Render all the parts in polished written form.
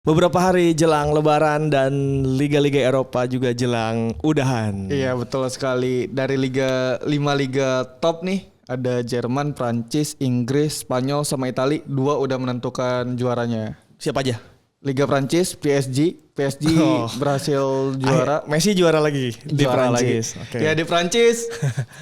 Beberapa hari jelang Lebaran dan liga-liga Eropa juga jelang udahan. Iya betul sekali. Dari 5 liga top nih, ada Jerman, Prancis, Inggris, Spanyol sama Itali. 2 udah menentukan juaranya. Siapa aja? Liga Prancis, PSG berhasil juara. Messi juara lagi di Juara Prancis. lagi. Oke. Ya di Prancis,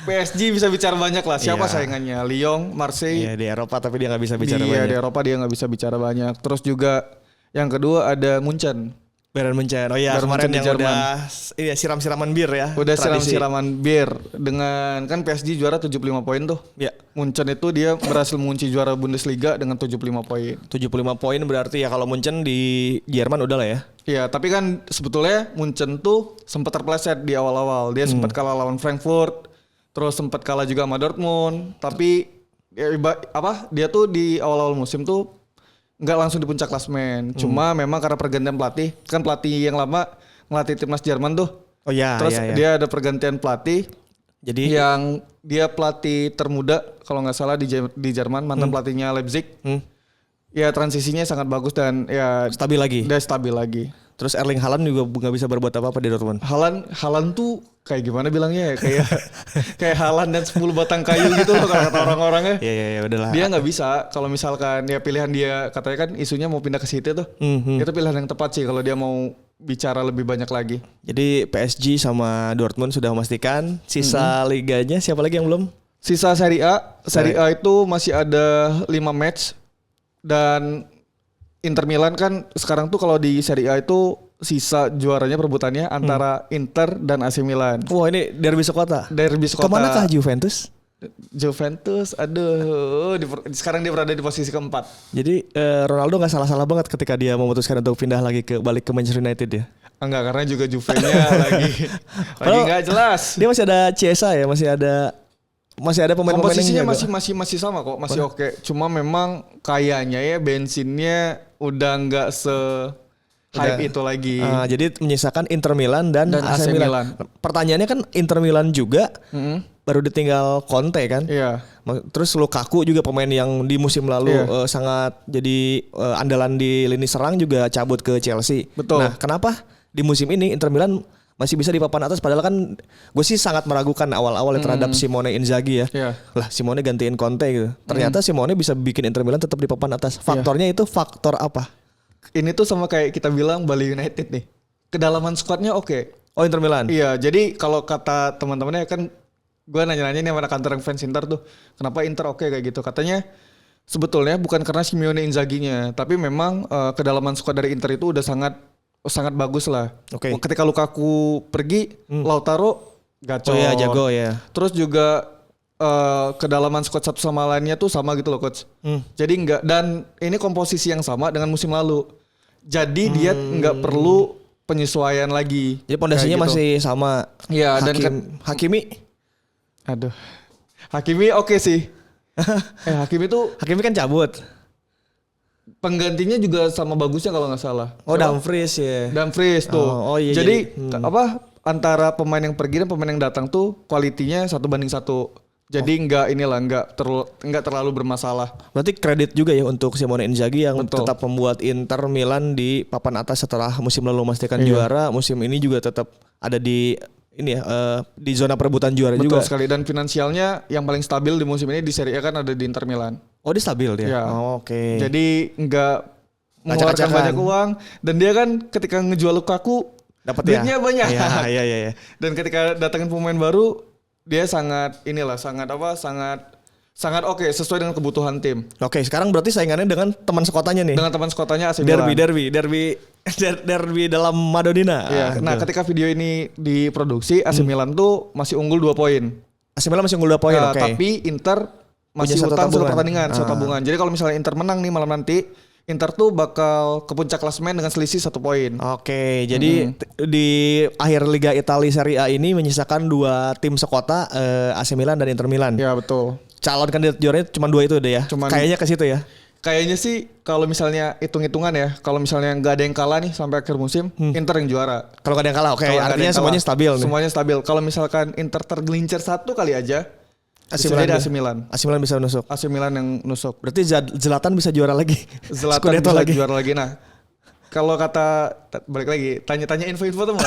PSG bisa bicara banyak lah. Siapa Iya. saingannya? Lyon, Marseille. Iya, di Eropa tapi dia nggak bisa bicara Di banyak. Eropa dia nggak bisa bicara banyak. Terus juga yang kedua ada Munchen. Bayern Munchen. Oh iya, Bayern kemarin Munchen di yang Jerman. udah siram-siraman bir ya. Udah Tradisi. siram-siraman bir dengan kan PSG juara 75 poin tuh. Ya, Munchen itu dia berhasil mengunci juara Bundesliga dengan 75 poin. 75 poin berarti ya kalau Munchen di Jerman udah lah ya. Iya, tapi kan sebetulnya Munchen tuh sempat terpeleset di awal-awal. Dia sempat kalah lawan Frankfurt, terus sempat kalah juga sama Dortmund. Tapi ya, dia tuh di awal-awal musim tuh nggak langsung di puncak klasemen. Cuma memang karena pergantian pelatih, kan pelatih yang lama ngelatih timnas Jerman tuh. Oh iya, Terus iya, iya. dia ada pergantian pelatih Jadi yang dia pelatih termuda kalau nggak salah di Jerman, mantan pelatihnya Leipzig. Ya transisinya sangat bagus dan ya stabil lagi. udah stabil lagi. Terus Erling Haaland juga nggak bisa berbuat apa-apa di Dortmund. Haaland tuh kayak gimana bilangnya ya, kayak kayak Haaland dan 10 batang kayu gitu loh kalau kata orang-orangnya. Iya, iya, iya, udahlah. Dia nggak bisa kalau misalkan ya pilihan dia, katanya kan isunya mau pindah ke City tuh. Itu pilihan yang tepat sih kalau dia mau bicara lebih banyak lagi. Jadi PSG sama Dortmund sudah memastikan. Sisa liganya siapa lagi yang belum? Sisa Serie A, Serie A itu masih ada 5 match dan Inter Milan kan sekarang tuh kalau di Serie A itu sisa juaranya perebutannya antara Inter dan AC Milan. Wah, ini derby sekota. Derby sekota. Kemanakah Juventus? Juventus, sekarang dia berada di posisi keempat. Jadi Ronaldo nggak salah-salah banget ketika dia memutuskan untuk pindah lagi balik ke Manchester United ya. Enggak, karena juga Juve-nya lagi nggak jelas. Dia masih ada CSA ya, masih ada pemain-pemain Komposisinya yang jago. masih sama kok, masih oke. Cuma memang kayaknya ya bensinnya udah nggak hype itu lagi. Jadi menyisakan Inter Milan dan AC AC Milan. Milan. Pertanyaannya kan Inter Milan juga baru ditinggal Conte kan. Iya. Terus Lukaku juga pemain yang di musim lalu sangat jadi andalan di lini serang juga cabut ke Chelsea. Betul. Nah, kenapa di musim ini Inter Milan masih bisa di papan atas, padahal kan gue sih sangat meragukan awal-awal terhadap Simone Inzaghi ya. Iya. Lah Simone gantiin Conte gitu. Ternyata Simone bisa bikin Inter Milan tetap di papan atas. Faktornya itu faktor apa? Ini tuh sama kayak kita bilang Bali United nih. Kedalaman squadnya oke. Oh, Inter Milan. Iya, jadi kalau kata teman-temannya kan gue nanya-nanya nih sama kantor yang fans Inter tuh, kenapa Inter oke kayak gitu? Katanya sebetulnya bukan karena Simeone Inzaghi-nya, tapi memang kedalaman squad dari Inter itu udah sangat bagus lah. Oke. Ketika Lukaku pergi, Lautaro gacor. Oh iya, jago ya. Terus juga kedalaman squad satu sama lainnya tuh sama gitu loh coach. Jadi enggak, dan ini komposisi yang sama dengan musim lalu. Jadi dia enggak perlu penyesuaian lagi. Jadi pondasinya Kayak gitu. masih sama. Iya, dan Hakimi Hakimi oke sih. Hakimi kan cabut. penggantinya juga sama bagusnya kalau nggak salah. Oh, Dumfries ya. Dumfries tuh. Oh, iya, Jadi antara pemain yang pergi dan pemain yang datang tuh kualitinya 1:1. Jadi nggak terlalu bermasalah. Berarti kredit juga ya untuk Simone Inzaghi yang Betul. tetap membuat Inter Milan di papan atas setelah musim lalu memastikan Iya. juara. Musim ini juga tetap ada di di zona perebutan juara Betul juga. sekali, dan finansialnya yang paling stabil di musim ini di Serie A kan ada di Inter Milan. Oh, dia stabil dia. Iya. Oh, oke. Jadi nggak mengeluarkan Acak-acakan. banyak uang, dan dia kan ketika ngejual Lukaku Dapat ya. duitnya banyak. Iya. Dan ketika datangin pemain baru, dia sangat oke, sesuai dengan kebutuhan tim. Oke, sekarang berarti saingannya dengan teman sekotanya nih. Dengan teman sekotanya AC Milan. Derby dalam Madonina. Iya. Nah, ketika video ini diproduksi, AC Milan tuh masih unggul 2 poin. AC Milan masih unggul 2 poin, oke. Tapi Inter masih Punya satu utang 1 tabungan. pertandingan, 1 tabungan. Jadi kalau misalnya Inter menang nih malam nanti, Inter tuh bakal ke puncak klasemen dengan selisih 1 poin. Oke, jadi di akhir Liga Italia Serie A ini menyisakan 2 tim sekota, AC Milan dan Inter Milan. Ya betul. Calon kandidat juaranya cuma 2 itu deh ya. Kayaknya ke situ ya. Kayaknya sih kalau misalnya hitung-hitungan ya, kalau misalnya nggak ada yang kalah nih sampai akhir musim, Inter yang juara. Kalau gak ada yang kalah, oke. Kalau nggak ada Artinya yang semuanya kalah, stabil nih. Semuanya stabil. Kalau misalkan Inter tergelincir 1 kali aja, AC bisa Milan, jadi AC Milan. AC Milan bisa nusuk. AC Milan yang nusuk. Berarti Zlatan bisa juara lagi. Zlatan Scudetto bisa lagi. juara lagi. Nah, kalau kata balik lagi tanya-tanya info-info tuh mah.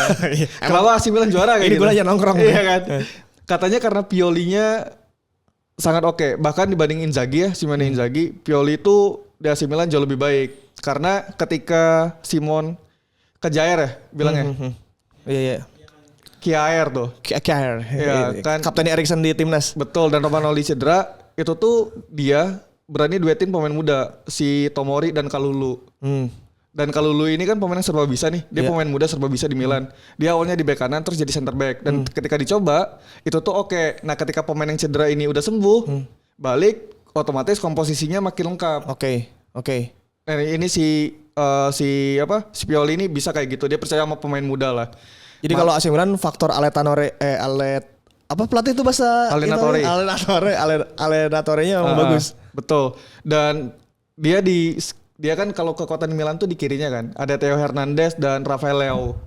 Kenapa AC Milan juara kayak Ini gitu? gue aja nongkrong. Iya kan. Katanya karena Piolinya sangat oke. Bahkan dibanding Inzaghi ya, Simone Inzaghi, Pioli itu di AC Milan jauh lebih baik. Karena ketika Simon ke Jair ya bilangnya. Iya. Kiaer tuh. Kiaer. Iya, kan. Kapten Eriksen di timnas. Betul, dan Romagnoli cedera, itu tuh dia berani duetin pemain muda, si Tomori dan Kalulu. Dan Kalulu ini kan pemain yang serba bisa nih. Dia pemain muda serba bisa di Milan. Dia awalnya di bek kanan terus jadi center back. Dan ketika dicoba, itu tuh oke. Nah ketika pemain yang cedera ini udah sembuh, balik otomatis komposisinya makin lengkap. Oke. Nah ini si Pioli ini bisa kayak gitu. Dia percaya sama pemain muda lah. Jadi kalau AC Milan faktor apa pelatih itu bahasa Allenatore. Allenatorenya bagus. Betul. Dan dia kan kalau kekuatan Milan tuh di kirinya kan ada Theo Hernandez dan Rafael Leao.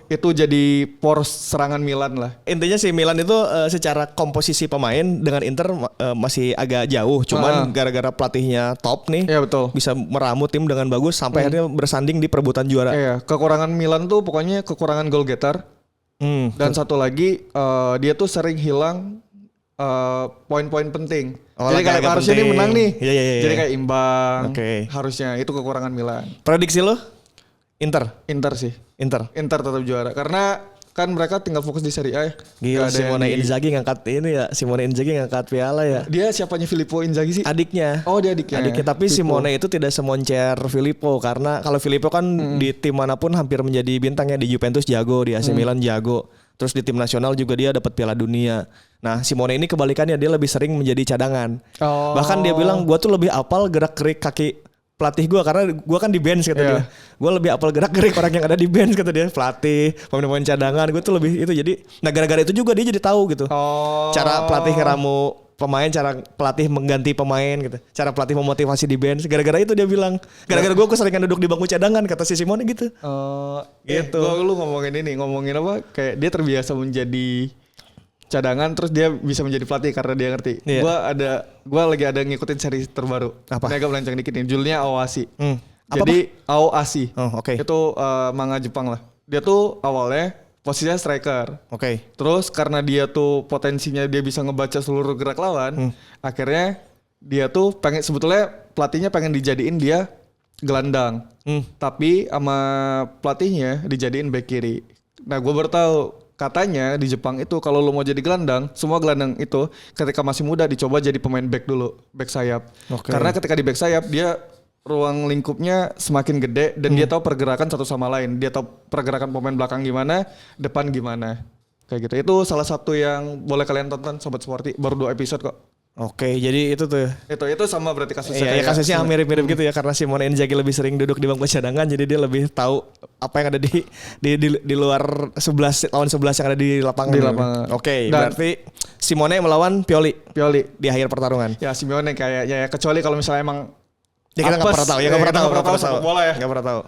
Itu jadi poros serangan Milan lah. Intinya si Milan itu secara komposisi pemain dengan Inter masih agak jauh. Cuman gara-gara pelatihnya top nih, betul. bisa meramu tim dengan bagus sampai akhirnya bersanding di perebutan juara. Iya, kekurangan Milan tuh pokoknya kekurangan goal getter. Dan satu lagi dia tuh sering hilang poin-poin penting. Jadi kayak harusnya dia menang nih. Iya. Jadi kayak imbang. Harusnya itu kekurangan Milan. Prediksi lo? Inter sih. Inter tetap juara karena kan mereka tinggal fokus di Serie A ya. Gila, Simone Inzaghi ngangkat piala ya. Dia siapanya Filippo Inzaghi sih? Adiknya. Oh dia adiknya. Tapi Filippo. Simone itu tidak semoncer Filippo karena kalau Filippo kan di tim manapun hampir menjadi bintang ya. Di Juventus jago, di AC Milan jago. Terus di tim nasional juga dia dapat Piala Dunia. Nah Simone ini kebalikannya, dia lebih sering menjadi cadangan. Bahkan dia bilang gue tuh lebih apal gerak-gerik kaki pelatih gue karena gue kan di bench kata dia. Gue lebih apal gerak-gerik orang yang ada di bench kata dia. Pelatih, pemain-pemain cadangan, gue tuh lebih itu. Jadi gara-gara itu juga dia jadi tahu gitu. Cara pelatih ngeramu pemain, cara pelatih mengganti pemain gitu. Cara pelatih memotivasi di bench. Gara-gara itu dia bilang, gara-gara gue keseringan duduk di bangku cadangan kata si Simone gitu. Gitu. Lu ngomongin apa? Kayak dia terbiasa menjadi cadangan terus dia bisa menjadi pelatih karena dia ngerti. Gua lagi ada ngikutin seri terbaru. Apa? Ini agak melenceng dikit nih. Judulnya Aoashi. Apa? Jadi Aoashi. Oke. Itu manga Jepang lah. Dia tuh awalnya posisinya striker. Terus karena dia tuh potensinya dia bisa ngebaca seluruh gerak lawan, akhirnya dia tuh sebetulnya pelatihnya pengen dijadiin dia gelandang. Tapi sama pelatihnya dijadiin bek kiri. Nah, gue baru tahu katanya di Jepang itu kalau lo mau jadi gelandang, semua gelandang itu ketika masih muda dicoba jadi pemain back dulu, back sayap. Karena ketika di back sayap dia ruang lingkupnya semakin gede dan dia tahu pergerakan satu sama lain. Dia tahu pergerakan pemain belakang gimana, depan gimana. Kayak gitu. Itu salah satu yang boleh kalian tonton Sobat Sporty, baru 2 episode kok. Jadi itu tuh. Itu sama berarti kasusnya. Iya, kasusnya mirip-mirip gitu ya karena Simone Inzaghi lebih sering duduk di bangku cadangan jadi dia lebih tahu apa yang ada di luar 11 lawan 11 yang ada di lapangan. Berarti Simone melawan Pioli di akhir pertarungan. Ya Simone kayaknya ya kecuali kalau misalnya emang kita nggak pernah tahu. Nggak pernah tahu.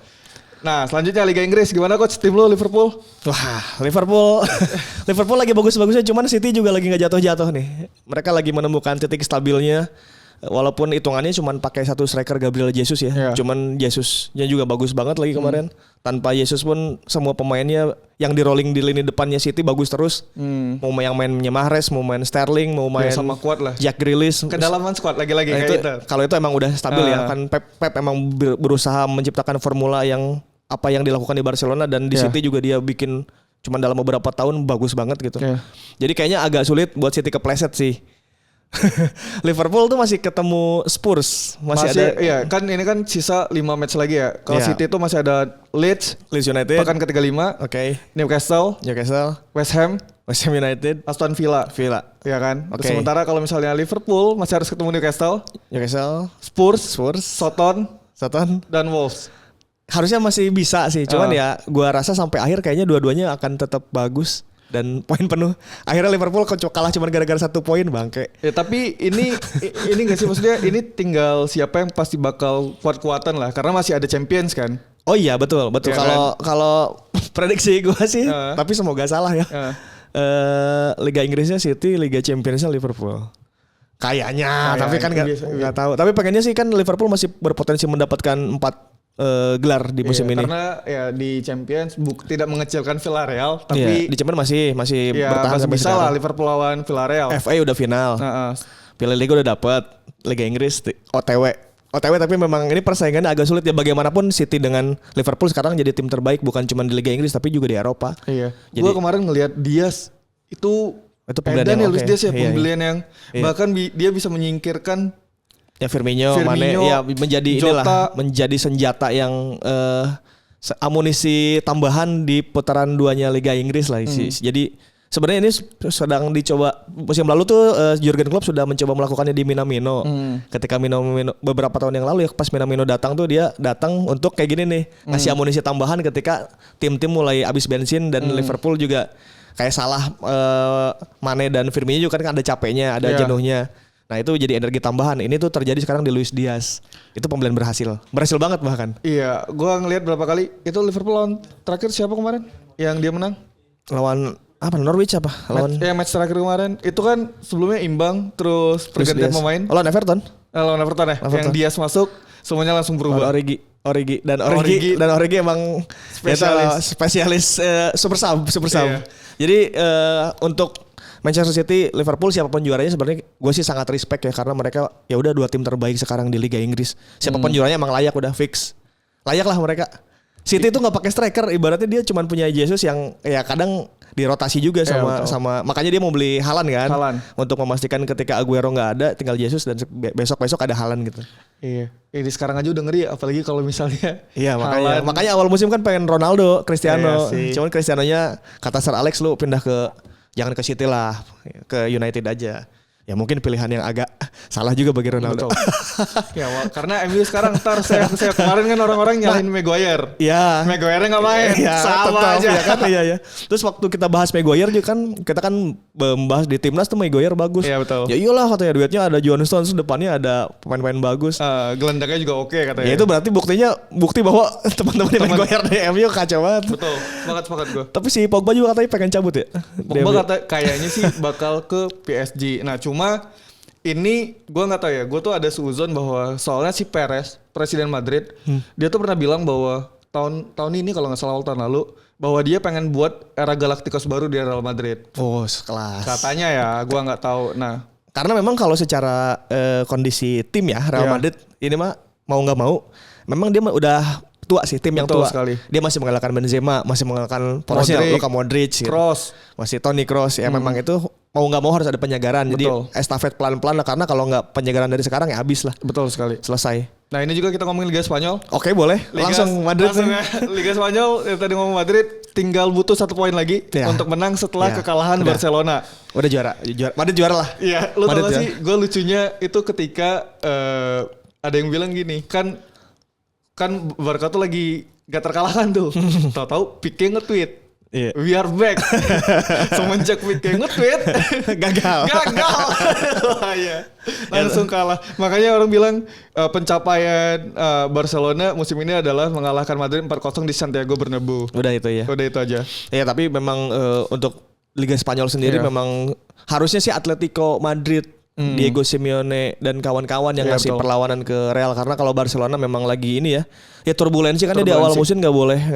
Nah selanjutnya Liga Inggris gimana coach tim lu Liverpool? Wah Liverpool lagi bagus-bagusnya cuman City juga lagi nggak jatuh-jatuh nih. Mereka lagi menemukan titik stabilnya walaupun hitungannya cuman pakai satu striker Gabriel Jesus ya. Cuman Jesusnya juga bagus banget lagi kemarin. Tanpa Jesus pun semua pemainnya yang di rolling di lini depannya City bagus terus. Mau yang mainnya Mahrez, mau main Sterling, mau main sama kuat lah. Jack Grealish. Kedalaman squad lagi-lagi kayak itu. Kalau itu emang udah stabil ya. Kan Pep emang berusaha menciptakan formula yang apa yang dilakukan di Barcelona dan di City juga dia bikin cuman dalam beberapa tahun bagus banget gitu. Jadi kayaknya agak sulit buat City kepleset sih. Liverpool tuh masih ketemu Spurs, masih ada. Iya, kan ini kan sisa 5 match lagi ya. Kalau City tuh masih ada Leeds United pekan ke-35. Newcastle, West Ham United, Aston Villa. Iya kan? Sementara kalau misalnya Liverpool masih harus ketemu Newcastle, Spurs, Southampton dan Wolves. Harusnya masih bisa sih, cuman ya gua rasa sampai akhir kayaknya dua-duanya akan tetap bagus dan poin penuh. Akhirnya Liverpool kalah cuma gara-gara 1 poin bangke. Ya tapi ini nggak sih maksudnya ini tinggal siapa yang pasti bakal kuat-kuatan lah karena masih ada Champions kan. Oh iya betul. Ya, kalau prediksi gua sih, tapi semoga salah ya. Liga Inggrisnya City, Liga Championsnya Liverpool. Kayaknya, tapi kan nggak tahu. Tapi pengennya sih kan Liverpool masih berpotensi mendapatkan 4 gelar di musim ini. Karena ya di Champions tidak mengecilkan Villarreal, Iya, tapi di Champions masih ya bertahan masih sampai bisa sekarang. lah Liverpool lawan Villarreal. FA udah final. Piala Liga udah dapet, Liga Inggris OTW tapi memang ini persaingannya agak sulit ya, bagaimanapun City dengan Liverpool sekarang jadi tim terbaik bukan cuma di Liga Inggris tapi juga di Eropa. Iya. Jadi- Gua kemarin ngelihat Diaz itu pembelian Edan yang ya Luis oke. Diaz ya, Iya, pembelian yang Iya. bahkan dia bisa menyingkirkan Ya Firmino, Mane Firmino, ya menjadi Jota. inilah menjadi senjata yang amunisi tambahan di putaran 2-nya Liga Inggris lah. Jadi sebenarnya ini sedang dicoba musim lalu tuh Jurgen Klopp sudah mencoba melakukannya di Minamino. Ketika Minamino beberapa tahun yang lalu ya pas Minamino datang tuh dia datang untuk kayak gini nih, ngasih amunisi tambahan ketika tim-tim mulai habis bensin dan Liverpool juga kayak salah Mane dan Firmino juga kan ada capeknya, ada Iya. jenuhnya. Nah itu jadi energi tambahan. Ini tuh terjadi sekarang di Luis Diaz. Itu pembelian berhasil banget bahkan. Iya, gua ngelihat berapa kali itu Liverpool lawan terakhir siapa kemarin yang dia menang? Lawan apa Norwich apa? Lawan Match terakhir kemarin itu kan sebelumnya imbang terus Luis pergantian Diaz. pemain. Oh, lawan Everton. Lawan Everton ya. Everton. Yang Diaz masuk semuanya langsung Lawan berubah. Origi dan Origi emang spesialis super sub. Iya. Jadi untuk Manchester City, Liverpool siapapun juaranya sebenarnya gue sih sangat respect ya karena mereka ya udah 2 tim terbaik sekarang di Liga Inggris. Siapapun juaranya emang layak, udah fix. Layak lah mereka. City itu nggak pakai striker, ibaratnya dia cuma punya Jesus yang ya kadang dirotasi juga betul. sama makanya dia mau beli Haaland kan Haaland. untuk memastikan ketika Aguero nggak ada tinggal Jesus dan besok ada Haaland gitu. Iya. Ini sekarang aja udah ngeri apalagi kalau misalnya Iya Haaland. makanya awal musim kan pengen Ronaldo, Cristiano. Iya sih. Cuman Cristianonya kata Sir Alex lu pindah jangan ke City lah, ke United aja. Ya mungkin pilihan yang agak salah juga bagi Ronaldo. Betul. Ya, karena MU sekarang saya kemarin kan orang-orang nyalahin Maguire. Iya. Maguire nggak main. Iya, Sama tetap, aja. ya kan iya. Terus waktu kita bahas Maguire juga kan kita kan membahas di timnas tuh Maguire bagus. Iya, betul. Ya iyalah katanya duetnya ada John Stones, depannya ada pemain-pemain bagus. Gelandangnya juga oke katanya. Ya itu berarti bukti bahwa teman-teman Maguire di MU kacau banget. Betul. Sepakat gue. Tapi si Pogba juga katanya pengen cabut ya. Pogba kayaknya sih bakal ke PSG. Nah cuma ini gue nggak tahu ya. Gue tuh ada seuzon bahwa soalnya si Perez, presiden Madrid, dia tuh pernah bilang bahwa tahun ini kalau nggak salah tahun lalu bahwa dia pengen buat era Galacticos baru di Real Madrid. Oh, sekelas. Katanya ya, gue nggak tahu. Nah, karena memang kalau secara kondisi tim ya Real Iya. Madrid ini mah mau nggak mau, memang dia udah tua sih, tim yang Betul tua. sekali. Dia masih mengalahkan Benzema, masih mengalahkan porosnya Modric, Luka Modric, gitu. Kroos. Masih Toni Kroos. Ya memang itu mau nggak mau harus ada penyegaran. Betul. Jadi estafet pelan-pelan lah karena kalau nggak penyegaran dari sekarang ya habis lah. Betul sekali. Selesai. Nah ini juga kita ngomongin Liga Spanyol. Oke boleh. Langsung Madrid. Langsung ya. Liga Spanyol yang tadi ngomong Madrid tinggal butuh 1 poin lagi Ya. untuk menang setelah Ya. kekalahan Udah. Barcelona. Udah juara. Madrid juara lah. Iya, lu tau Madrid gak juara. sih gue lucunya itu ketika ada yang bilang gini, kan Barca tuh lagi gak terkalahkan tuh. Tahu-tahu Pique nge-tweet. Iya. We are back. Semenjak Pique nge-tweet Gagal. Wah, iya. Langsung kalah. Makanya orang bilang pencapaian Barcelona musim ini adalah mengalahkan Madrid 4-0 di Santiago Bernabeu. Udah itu ya. Udah itu aja. Ya tapi memang untuk Liga Spanyol sendiri Iya. memang harusnya sih Atletico Madrid, Diego Simeone dan kawan-kawan yang Iya, ngasih betul. perlawanan ke Real karena kalau Barcelona memang lagi ini ya turbulensi kan dia di awal Turbulensi. musim nggak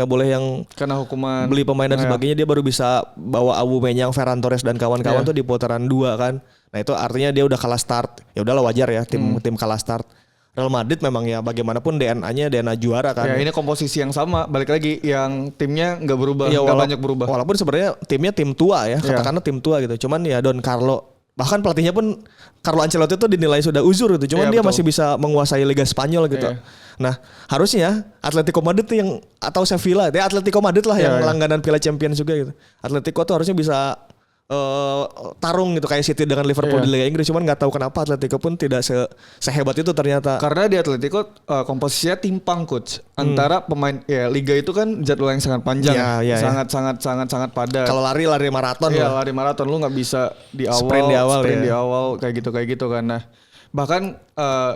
boleh yang Karena hukuman beli pemain dan Iya. sebagainya, dia baru bisa bawa Aubameyang, Ferran Torres dan kawan-kawan Iya. tuh di putaran 2 kan. Nah itu artinya dia udah kalah start. Ya udahlah wajar ya tim kalah start. Real Madrid memang ya bagaimanapun DNA-nya DNA juara kan. Ya ini komposisi yang sama, balik lagi yang timnya nggak berubah, Ya, nggak banyak berubah. Walaupun sebenarnya timnya tim tua ya, Iya. katakanlah tim tua gitu. Cuman ya Don Carlo, bahkan pelatihnya pun Carlo Ancelotti itu dinilai sudah uzur gitu. Cuman Iya, dia betul. masih bisa menguasai Liga Spanyol gitu. Iya. Nah, harusnya Atletico Madrid tuh yang atau Sevilla, ya Atletico Madrid lah Iya, yang iya. langganan Piala Champions juga gitu. Atletico tuh harusnya bisa tarung gitu kayak City dengan Liverpool Iya. di Liga Inggris. Cuman nggak tahu kenapa Atletico pun tidak sehebat itu ternyata. Karena di Atletico komposisinya timpang coach antara pemain ya liga itu kan jadwal yang sangat panjang, Iya, iya, sangat padat. Kalau lari maraton Iya lah. lari maraton lu nggak bisa di awal, Sprint di awal, ya. kayak gitu kan. Nah bahkan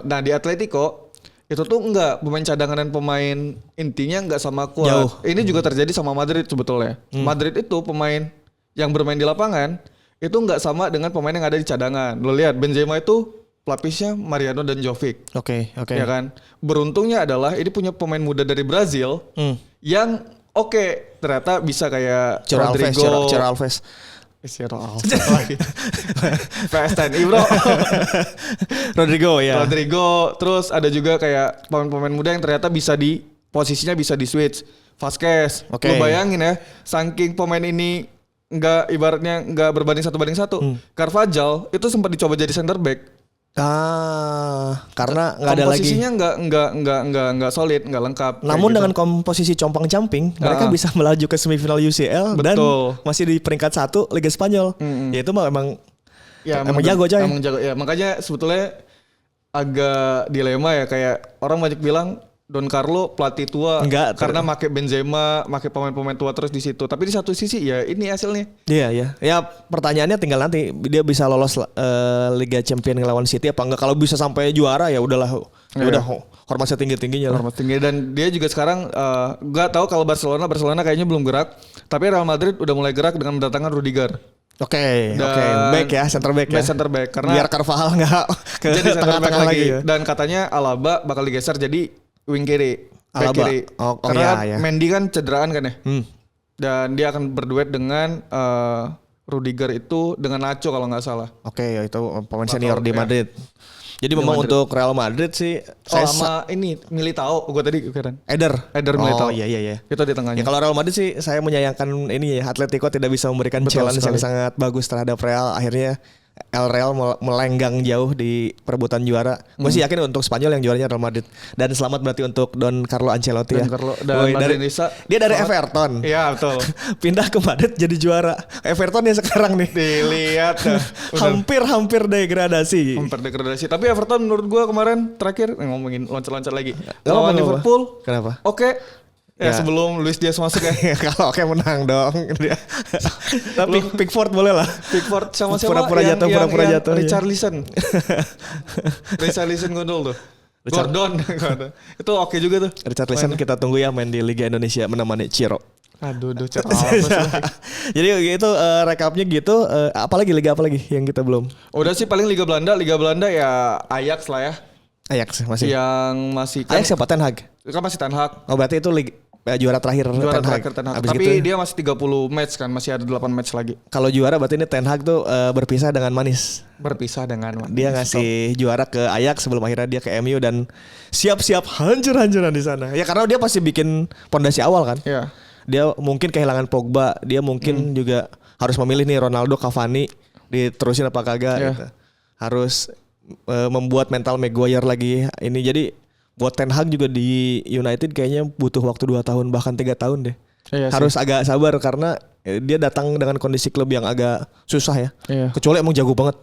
nah di Atletico itu tuh enggak pemain cadangan dan pemain intinya enggak sama kuat. Jauh. Ini juga terjadi sama Madrid sebetulnya. Madrid itu pemain yang bermain di lapangan itu enggak sama dengan pemain yang ada di cadangan. Lo lihat Benzema itu pelapisnya Mariano dan Jovic. Oke. Ya kan? Beruntungnya adalah ini punya pemain muda dari Brazil yang ternyata bisa kayak Rodrigo. Ciro Alves. lagi. PS10 bro. Rodrigo, terus ada juga kayak pemain-pemain muda yang ternyata bisa posisinya bisa di switch. Vasquez. Lu bayangin ya, saking pemain ini ibaratnya nggak berbanding 1-1. Carvajal itu sempat dicoba jadi center back. Karena nggak ada lagi. Komposisinya nggak solid, nggak lengkap. Namun dengan komposisi compang-camping, mereka bisa melaju ke semifinal UCL. Betul. Dan masih di peringkat 1 Liga Spanyol. Ya itu emang jago coy. Emang jago ya. Makanya sebetulnya agak dilema ya, kayak orang banyak bilang Don Carlo pelatih tua karena make Benzema, make pemain-pemain tua terus di situ. Tapi di satu sisi ya ini hasilnya. Iya. Ya pertanyaannya tinggal nanti dia bisa lolos Liga Champions ngelawan City apa enggak. Kalau bisa sampai juara ya udahlah. Udah hormatnya tinggi-tingginya. Hormat tinggi, dan dia juga sekarang nggak tahu kalau Barcelona kayaknya belum gerak. Tapi Real Madrid udah mulai gerak dengan mendatangkan Rudiger. Oke. Back ya, center back ya. Center back karena biar Carvajal nggak ke jadi tengah-tengah lagi. Ya. Dan katanya Alaba bakal digeser jadi wing kiri, back Alaba. kiri. Karena Mendy kan cederaan kan ya. Dan dia akan berduet dengan Rudiger itu dengan Nacho kalau nggak salah. Oke, itu pemain senior di Madrid. Jadi memang untuk Real Madrid sih sama ini Militao gue tadi keren. Eder Militao. Iya. Itu di tengahnya. Ya kalau Real Madrid sih saya menyayangkan ini ya, Atletico tidak bisa memberikan challenge yang sangat bagus terhadap Real. Akhirnya El Real melenggang jauh di perebutan juara. Gue sih yakin untuk Spanyol yang juaranya Real Madrid. Dan selamat berarti untuk Don Carlo Ancelotti ya. Dia dari Everton. Iya betul. Pindah ke Madrid jadi juara. Everton yang sekarang nih. Dilihat. hampir degradasi. Tapi Everton menurut gue kemarin terakhir ngomongin loncat-loncat lagi. Lawan Liverpool. Kenapa? Ya sebelum Luis Diaz masuk ya. Kalau menang dong. Tapi Pickford boleh lah. Pickford sama siapa? Pura-pura jatuh. Richarlison Gondol tuh. Gordon. Itu oke juga tuh. Richarlison kita tunggu ya main di Liga Indonesia menemani Ciro. Aduh Ciro. Jadi itu rekapnya gitu. Liga apa lagi yang kita belum? Udah sih paling Liga Belanda ya Ajax lah ya. Ajax masih. Yang masih kan. Ajax siapa? Ten Hag. Kan masih Ten Hag. Oh berarti itu juara terakhir Ten Hag. Tapi dia masih 30 match kan, masih ada 8 match lagi. Kalau juara berarti ini Ten Hag tuh berpisah dengan manis. Dia ngasih juara ke Ajax sebelum akhirnya dia ke MU dan siap-siap hancur-hancuran di sana. Ya karena dia pasti bikin pondasi awal kan. Iya. Dia mungkin kehilangan Pogba, dia mungkin juga harus memilih nih Ronaldo, Cavani diterusin apa kagak gitu. Harus membuat mental Maguire lagi ini. Jadi buat Ten Hag juga di United kayaknya butuh waktu 2 tahun bahkan 3 tahun deh. Harus agak sabar karena dia datang dengan kondisi klub yang agak susah ya. Kecuali emang jago banget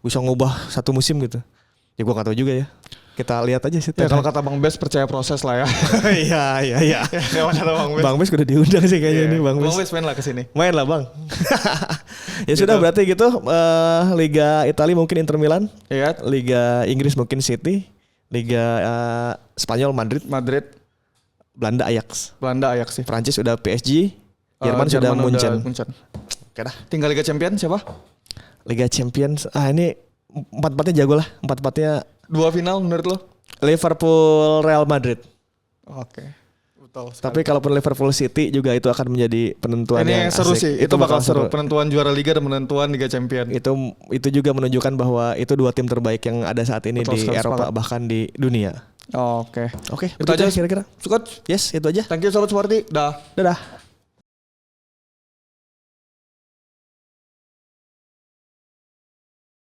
bisa ngubah satu musim gitu. Ya gue gak tahu juga ya. Kita lihat aja sih. Ya kalau kata Bang Bes percaya proses lah ya. Iya. Kalau kata Bang Bes udah diundang sih kayaknya ini Bang Bes. Bang Bes main lah kesini. Main lah Bang. Ya sudah berarti gitu. Liga Italia mungkin Inter Milan. Iya. Liga Inggris mungkin City. Liga Spanyol Madrid. Belanda Ajax sih. Prancis udah PSG. Jerman sudah Munchen. Oke dah. Tinggal Liga Champions siapa? Liga Champions. Ini 4-4-nya jago lah. 4-4-nya 2 final menurut lo? Liverpool Real Madrid. Oke. Betul. Tapi kalaupun Liverpool City juga itu akan menjadi penentuan yang seru asik. sih. Itu bakal seru. Penentuan juara liga dan penentuan Liga Champions. Itu juga menunjukkan bahwa itu 2 tim terbaik yang ada saat ini di Eropa bahkan di dunia. Oke. Itu aja kira-kira. Cukup. Yes, itu aja. Thank you Sobat Suwardi. Dah. Dadah.